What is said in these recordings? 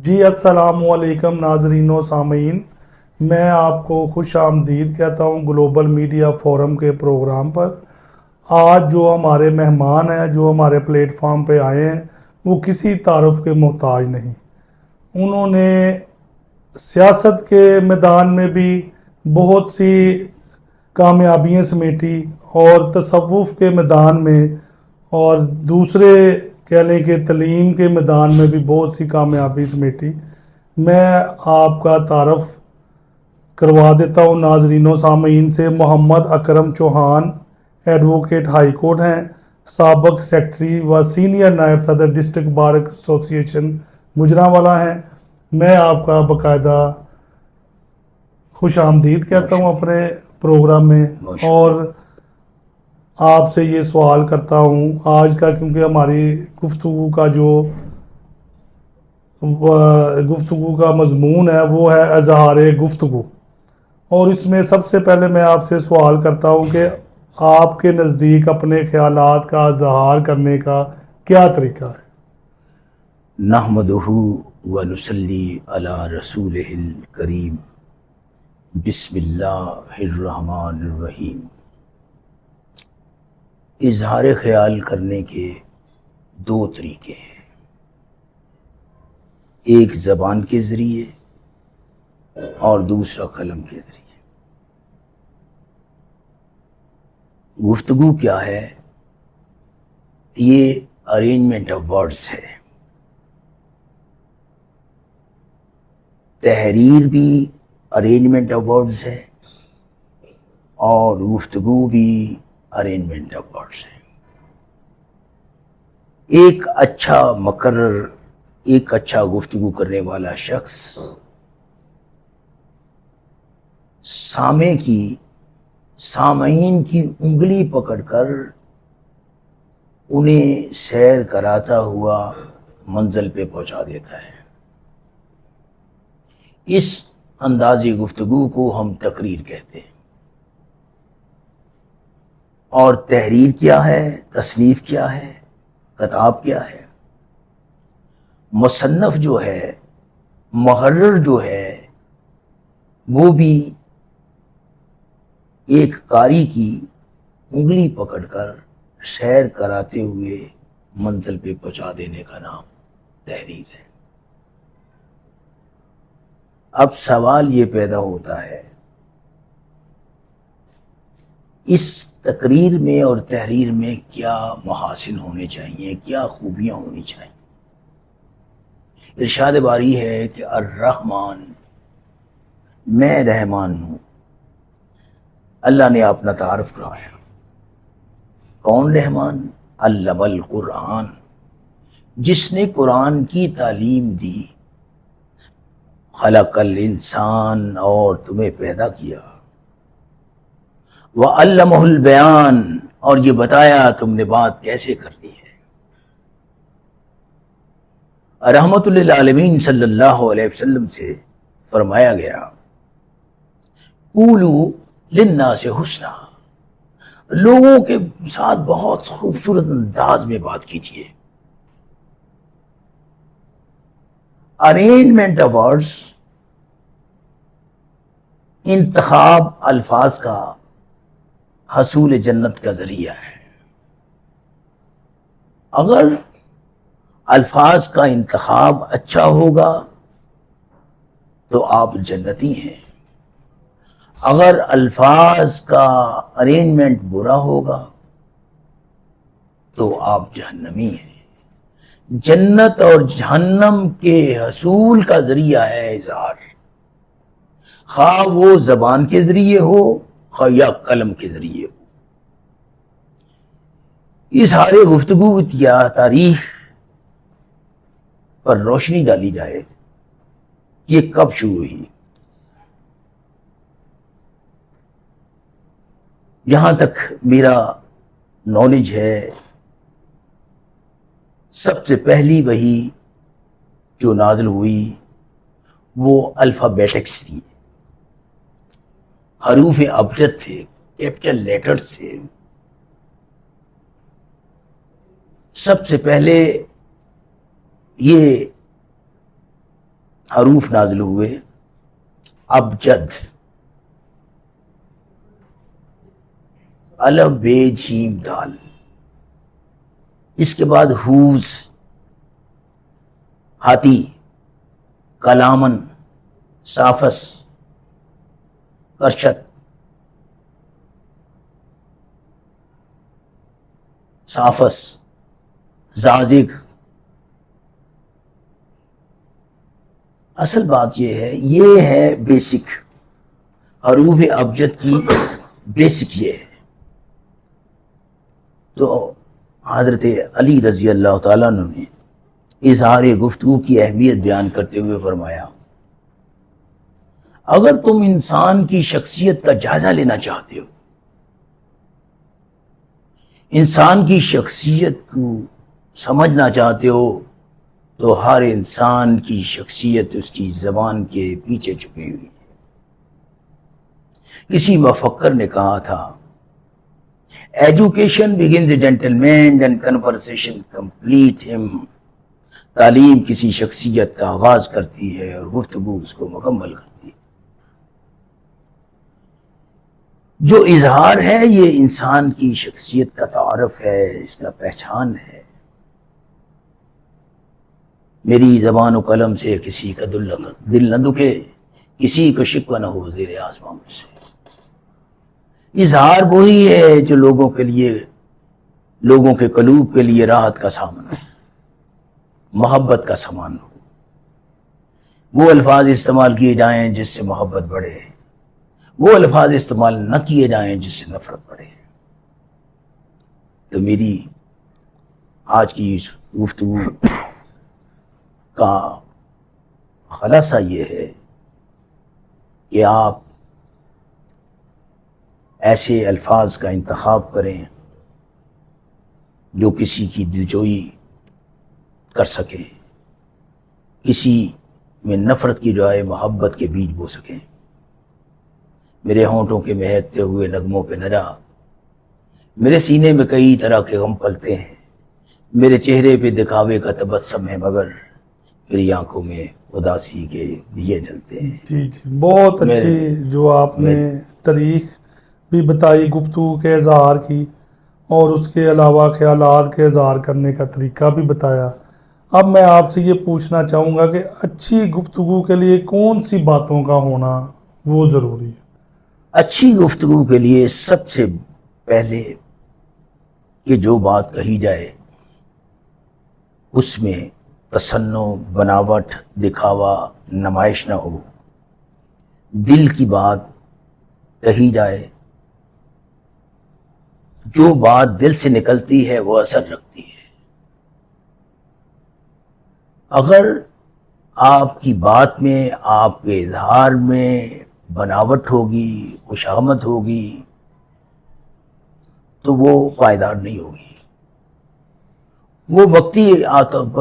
جی السلام علیکم ناظرین و سامعین، میں آپ کو خوش آمدید کہتا ہوں گلوبل میڈیا فورم کے پروگرام پر۔ آج جو ہمارے مہمان ہیں، جو ہمارے پلیٹ فارم پہ آئے ہیں، وہ کسی تعارف کے محتاج نہیں۔ انہوں نے سیاست کے میدان میں بھی بہت سی کامیابیاں سمیٹی، اور تصوف کے میدان میں اور دوسرے کہہ لیں کہ تعلیم کے میدان میں بھی بہت سی کامیابی سمیٹی۔ میں آپ کا تعارف کروا دیتا ہوں ناظرین و سامعین سے۔ محمد اکرم چوہان ایڈوکیٹ ہائی کورٹ ہیں، سابق سیکرٹری و سینئر نائب صدر ڈسٹرکٹ بار ایسوسی ایشن گوجرانوالہ ہیں۔ میں آپ کا باقاعدہ خوش آمدید کہتا ہوں اپنے پروگرام میں، اور آپ سے یہ سوال کرتا ہوں آج کا، کیونکہ ہماری گفتگو کا مضمون ہے وہ ہے اظہار گفتگو، اور اس میں سب سے پہلے میں آپ سے سوال کرتا ہوں کہ آپ کے نزدیک اپنے خیالات کا اظہار کرنے کا کیا طریقہ ہے؟ نحمدہ ونصلی علی رسولہ الکریم، بسم اللہ الرحمن الرحیم۔ اظہار خیال کرنے کے دو طریقے ہیں، ایک زبان کے ذریعے اور دوسرا قلم کے ذریعے۔ گفتگو کیا ہے؟ یہ ارینجمنٹ آف ورڈز ہے۔ تحریر بھی ارینجمنٹ آف ورڈز ہے اور گفتگو بھی ارینجمنٹ آف ورڈز ہے۔ ایک اچھا مقرر، ایک اچھا گفتگو کرنے والا شخص سامعین کی انگلی پکڑ کر انہیں سیر کراتا ہوا منزل پہ پہنچا دیتا ہے۔ اس انداز گفتگو کو ہم تقریر کہتے ہیں۔ اور تحریر کیا ہے؟ تصنیف کیا ہے؟ کتاب کیا ہے؟ مصنف جو ہے، محرر جو ہے، وہ بھی ایک قاری کی انگلی پکڑ کر سیر کراتے ہوئے منزل پہ پہنچا دینے کا نام تحریر ہے۔ اب سوال یہ پیدا ہوتا ہے، اس تقریر میں اور تحریر میں کیا محاسن ہونے چاہیے، کیا خوبیاں ہونی چاہیے؟ ارشاد باری ہے کہ الرحمن، میں رحمان ہوں۔ اللہ نے اپنا تعارف کرایا۔ کون رحمان؟ علم القرآن، جس نے قرآن کی تعلیم دی۔ خلق الانسان، اور تمہیں پیدا کیا۔ وعلمہ البیان، اور یہ بتایا تم نے بات کیسے کرنی ہے۔ رحمت للعالمین صلی اللہ علیہ وسلم سے فرمایا گیا، قولوا للناس حسنا، لوگوں کے ساتھ بہت خوبصورت انداز میں بات کیجیے۔ ارینجمنٹ آف ورڈز، انتخاب الفاظ کا حصول جنت کا ذریعہ ہے۔ اگر الفاظ کا انتخاب اچھا ہوگا تو آپ جنتی ہیں، اگر الفاظ کا ارینجمنٹ برا ہوگا تو آپ جہنمی ہیں۔ جنت اور جہنم کے حصول کا ذریعہ ہے اظہار، خواہ وہ زبان کے ذریعے ہو خواہ یا قلم کے ذریعے ہو۔ اظہار گفتگو یا تاریخ پر روشنی ڈالی جائے، یہ کب شروع ہوئی؟ جہاں تک میرا نالج ہے، سب سے پہلی وحی جو نازل ہوئی وہ الفابیٹکس تھی، حروف ابجد تھے، کیپٹل لیٹرز تھے۔ سب سے پہلے یہ حروف نازل ہوئے ابجد، الف بے جیم دال، اس کے بعد ہوز، ہاتھی، کلامن، صافس، کرشت، صافس، زازق۔ اصل بات یہ ہے بیسک حروف ابجد کی بیسک یہ ہے۔ تو حضرت علی رضی اللہ تعالیٰ عنہ نے اظہار گفتگو کی اہمیت بیان کرتے ہوئے فرمایا، اگر تم انسان کی شخصیت کا جائزہ لینا چاہتے ہو، انسان کی شخصیت کو سمجھنا چاہتے ہو، تو ہر انسان کی شخصیت اس کی زبان کے پیچھے چھپی ہوئی ہے۔ کسی مفکر نے کہا تھا، education begins a gentleman and conversation complete him۔ تعلیم کسی شخصیت کا آغاز کرتی ہے اور گفتگو اس کو مکمل کرتی ہے۔ جو اظہار ہے یہ انسان کی شخصیت کا تعارف ہے، اس کا پہچان ہے۔ میری زبان و قلم سے کسی کا دل نہ دکھے، کسی کو شکوہ نہ ہو زیر آسمان سے۔ اظہار وہی ہے جو لوگوں کے قلوب کے لیے راحت کا سامان ہو، محبت کا سامان ہو۔ وہ الفاظ استعمال کیے جائیں جس سے محبت بڑھے، وہ الفاظ استعمال نہ کیے جائیں جس سے نفرت بڑھے۔ تو میری آج کی گفتگو کا خلاصہ یہ ہے کہ آپ ایسے الفاظ کا انتخاب کریں جو کسی کی دلجوئی کر سکیں، کسی میں نفرت کی جائے محبت کے بیج بو سکیں۔ میرے ہونٹوں کے مہکتے ہوئے نغموں پہ نہ جا، میرے سینے میں کئی طرح کے غم پلتے ہیں، میرے چہرے پہ دکھاوے کا تبسم ہے مگر میری آنکھوں میں اداسی کے دیے جلتے ہیں۔ جی بہت اچھی جو آپ نے تاریخ بھی بتائی گفتگو کے اظہار کی، اور اس کے علاوہ خیالات کے اظہار کرنے کا طریقہ بھی بتایا۔ اب میں آپ سے یہ پوچھنا چاہوں گا کہ اچھی گفتگو کے لیے کون سی باتوں کا ہونا وہ ضروری ہے؟ اچھی گفتگو کے لیے سب سے پہلے کہ جو بات کہی جائے اس میں تصنع، بناوٹ، دکھاوا، نمائش نہ ہو، دل کی بات کہی جائے، جو بات دل سے نکلتی ہے وہ اثر رکھتی ہے۔ اگر آپ کی بات میں، آپ کے اظہار میں بناوٹ ہوگی، خوشامد ہوگی، تو وہ پائیدار نہیں ہوگی۔ وہ وقتی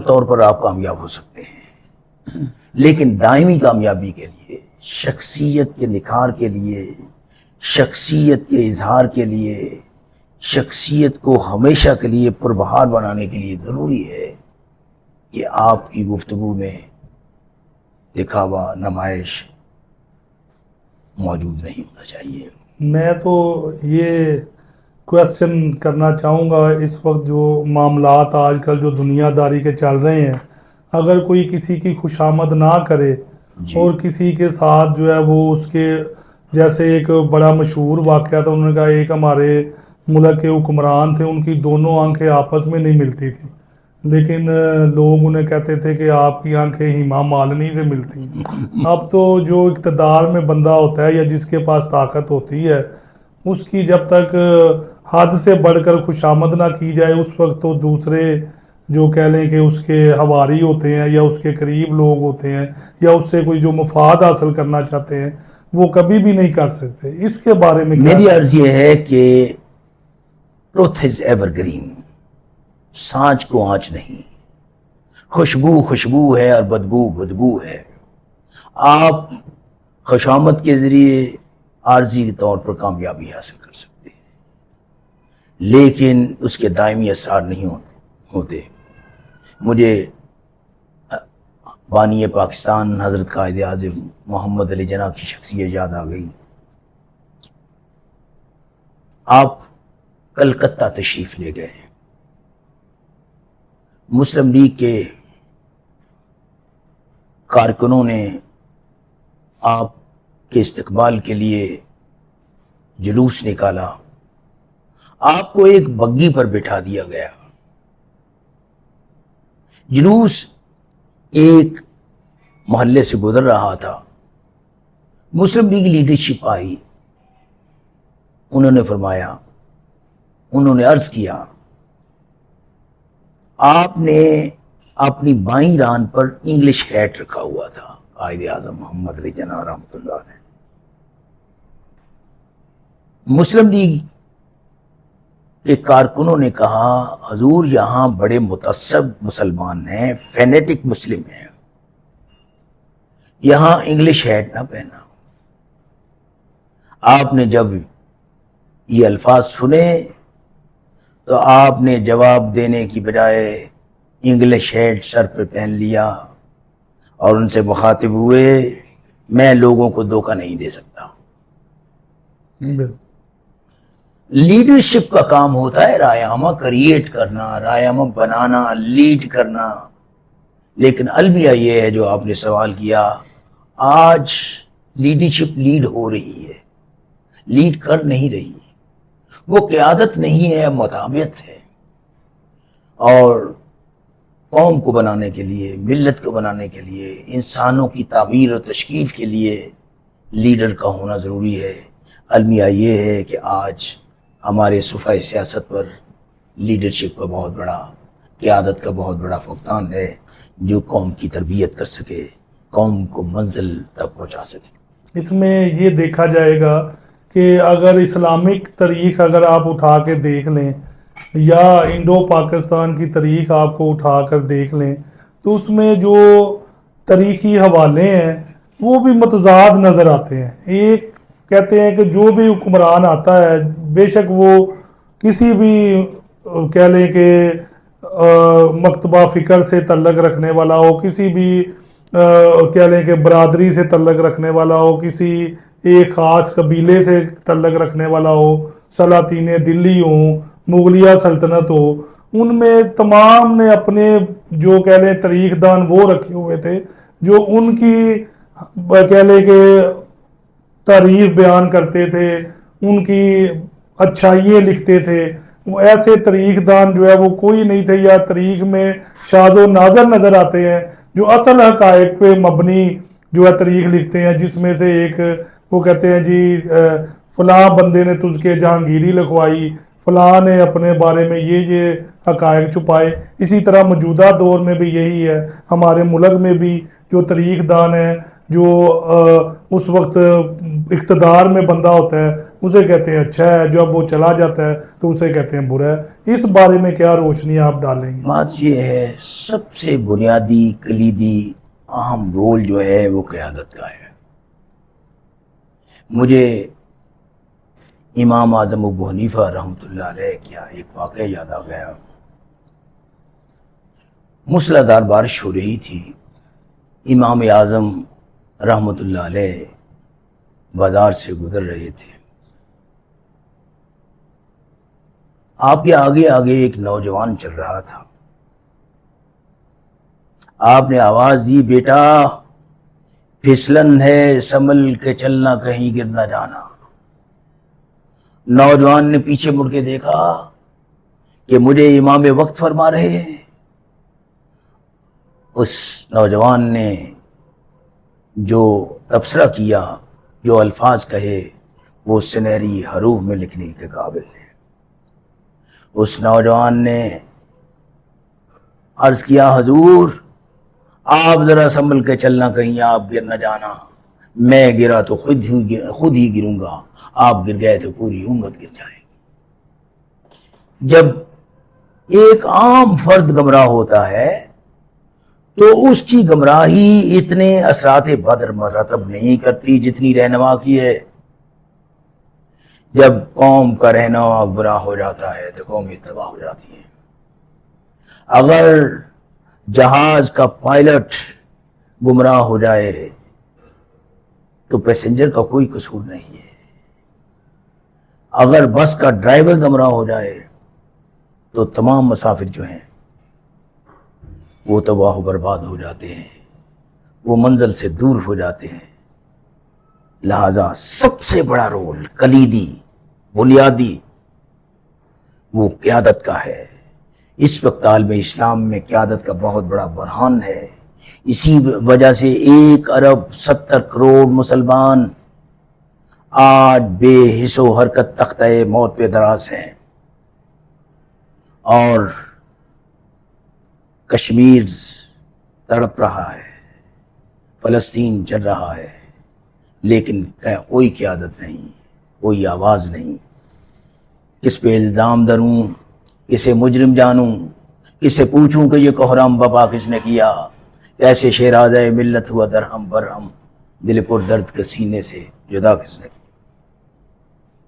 طور پر آپ کامیاب ہو سکتے ہیں، لیکن دائمی کامیابی کے لیے، شخصیت کے نکھار کے لیے، شخصیت کے اظہار کے لیے، شخصیت کو ہمیشہ کے لیے پربہار بنانے کے لیے ضروری ہے کہ آپ کی گفتگو میں دکھاوا، نمائش موجود نہیں ہونا چاہیے۔ میں تو یہ کویسچن کرنا چاہوں گا، اس وقت جو معاملات آج کل جو دنیا داری کے چل رہے ہیں، اگر کوئی کسی کی خوشامد نہ کرے اور کسی کے ساتھ جو ہے وہ اس کے جیسے ایک بڑا مشہور واقعہ تھا، انہوں نے کہا ایک ہمارے ملک کے حکمران تھے، ان کی دونوں آنکھیں آپس میں نہیں ملتی تھیں، لیکن لوگ انہیں کہتے تھے کہ آپ کی آنکھیں ہیما مالنی سے ملتی ہیں۔ اب تو جو اقتدار میں بندہ ہوتا ہے یا جس کے پاس طاقت ہوتی ہے، اس کی جب تک حد سے بڑھ کر خوشامد نہ کی جائے، اس وقت تو دوسرے جو کہہ لیں کہ اس کے حواری ہوتے ہیں یا اس کے قریب لوگ ہوتے ہیں یا اس سے کوئی جو مفاد حاصل کرنا چاہتے ہیں، وہ کبھی بھی نہیں کر سکتے۔ اس کے بارے میں میری عرض یہ ہے کہ ٹروتھ از ایور گرین، سانچ کو آنچ نہیں، خوشبو خوشبو ہے اور بدبو بدبو ہے۔ آپ خوشامد کے ذریعے عارضی طور پر کامیابی حاصل کر سکتے ہیں، لیکن اس کے دائمی اثرات نہیں ہوتے۔ بانی پاکستان حضرت قائد اعظم محمد علی جناح کی شخصیت یاد آ گئی. آپ کلکتہ تشریف لے گئے. مسلم لیگ کے کارکنوں نے آپ کے استقبال کے لیے جلوس نکالا. آپ کو ایک بگی پر بٹھا دیا گیا. جلوس ایک محلے سے گزر رہا تھا. مسلم لیگ لیڈرشپ آئی. انہوں نے عرض کیا آپ نے اپنی بائیں ران پر انگلش ہیٹ رکھا ہوا تھا. قائد اعظم محمد علی جناح رحمۃ اللہ علیہ. مسلم لیگ کے کارکنوں نے کہا حضور یہاں بڑے متعصب مسلمان ہیں، فینیٹک مسلم ہیں، یہاں انگلش ہیٹ نہ پہنا. آپ نے جب یہ الفاظ سنے تو آپ نے جواب دینے کی بجائے انگلش ہیٹ سر پہ پہن لیا اور ان سے مخاطب ہوئے میں لوگوں کو دھوکہ نہیں دے سکتا. لیڈرشپ کا کام ہوتا ہے رائے کریٹ کرنا، رائے بنانا، لیڈ کرنا. لیکن المیہ یہ ہے جو آپ نے سوال کیا، آج لیڈرشپ لیڈ ہو رہی ہے، لیڈ کر نہیں رہی. وہ قیادت نہیں ہے، متابعت ہے. اور قوم کو بنانے کے لیے، ملت کو بنانے کے لیے، انسانوں کی تعمیر اور تشکیل کے لیے لیڈر کا ہونا ضروری ہے. المیہ یہ ہے کہ آج ہمارے صفحہ سیاست پر لیڈرشپ کا بہت بڑا، قیادت کا بہت بڑا فقدان ہے، جو قوم کی تربیت کر سکے، قوم کو منزل تک پہنچا سکے. اس میں یہ دیکھا جائے گا کہ اگر اسلامک تاریخ اگر آپ اٹھا کے دیکھ لیں یا انڈو پاکستان کی تاریخ آپ کو اٹھا کر دیکھ لیں تو اس میں جو تاریخی حوالے ہیں وہ بھی متضاد نظر آتے ہیں. ایک کہتے ہیں کہ جو بھی حکمران آتا ہے بے شک وہ کسی بھی کہہ لیں کہ مکتبہ فکر سے تعلق رکھنے والا ہو، کسی بھی کہہ لیں کہ برادری سے تعلق رکھنے والا ہو، کسی ایک خاص قبیلے سے تعلق رکھنے والا ہو، سلاطین دلی ہوں، مغلیہ سلطنت ہو، ان میں تمام نے اپنے جو کہہ لیں تاریخ دان وہ رکھے ہوئے تھے جو ان کی کہہ لیں کہ تاریخ بیان کرتے تھے، ان کی اچھائیاں لکھتے تھے. وہ ایسے تاریخ دان جو ہے وہ کوئی نہیں تھے، یا تاریخ میں شاذ و نادر نظر آتے ہیں جو اصل حقائق پہ مبنی جو ہے تاریخ لکھتے ہیں. جس میں سے ایک وہ کہتے ہیں جی فلاں بندے نے تجھ کے جہانگیری لکھوائی، فلاں نے اپنے بارے میں یہ حقائق چھپائے. اسی طرح موجودہ دور میں بھی یہی ہے. ہمارے ملک میں بھی جو تاریخ دان ہیں، جو اس وقت اقتدار میں بندہ ہوتا ہے اسے کہتے ہیں اچھا ہے، جو اب وہ چلا جاتا ہے تو اسے کہتے ہیں برا ہے. اس بارے میں کیا روشنی آپ ڈالیں گے؟ بات یہ ہے سب سے بنیادی کلیدی اہم رول جو ہے وہ قیادت کا ہے. مجھے امام اعظم ابو حنیفہ رحمۃ اللہ علیہ کیا ایک واقعہ یاد آ گیا. موسلادھار بارش ہو رہی تھی. امام اعظم رحمۃ اللہ علیہ بازار سے گزر رہے تھے. آپ کے آگے آگے ایک نوجوان چل رہا تھا. آپ نے آواز دی بیٹا پھسلن ہے سنبھل کے چلنا کہیں گر نہ جانا. نوجوان نے پیچھے مڑ کے دیکھا کہ مجھے امام وقت فرما رہے ہیں. اس نوجوان نے جو تبصرہ کیا، جو الفاظ کہے، وہ سنہری حروف میں لکھنے کے قابل ہے. اس نوجوان نے عرض کیا حضور آپ ذرا سنبھل کے چلنا کہیں آپ گر نہ جانا. میں گرا تو خود ہی گروں گا، آپ گر گئے تو پوری امت گر جائے گی. جب ایک عام فرد گمراہ ہوتا ہے تو اس کی گمراہی اتنے اثرات بدر مرتب نہیں کرتی جتنی رہنما کی ہے. جب قوم کا رہنما برا ہو جاتا ہے تو قوم تباہ ہو جاتی ہے. اگر جہاز کا پائلٹ گمراہ ہو جائے تو پیسنجر کا کوئی قصور نہیں ہے، اگر بس کا ڈرائیور گمراہ ہو جائے تو تمام مسافر جو ہیں وہ تباہ و برباد ہو جاتے ہیں، وہ منزل سے دور ہو جاتے ہیں۔ لہذا سب سے بڑا رول، کلیدی، بنیادی، وہ قیادت کا ہے۔ اس وقت عالم اسلام میں قیادت کا بہت بڑا برہان ہے۔ اسی وجہ سے 1.70 کروڑ مسلمان آج بے حس و حرکت تختہ موت پہ دراز ہیں، اور کشمیر تڑپ رہا ہے، فلسطین جل رہا ہے، لیکن کوئی قیادت نہیں، کوئی آواز نہیں۔ کس پہ الزام دروں، کسے مجرم جانوں، کسے پوچھوں کہ یہ کوہرام بپا کس نے کیا، کیسے شیرازہ ملت ہوا درہم برہم، دل پر درد کے سینے سے جدا کس نے کیا؟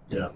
جناب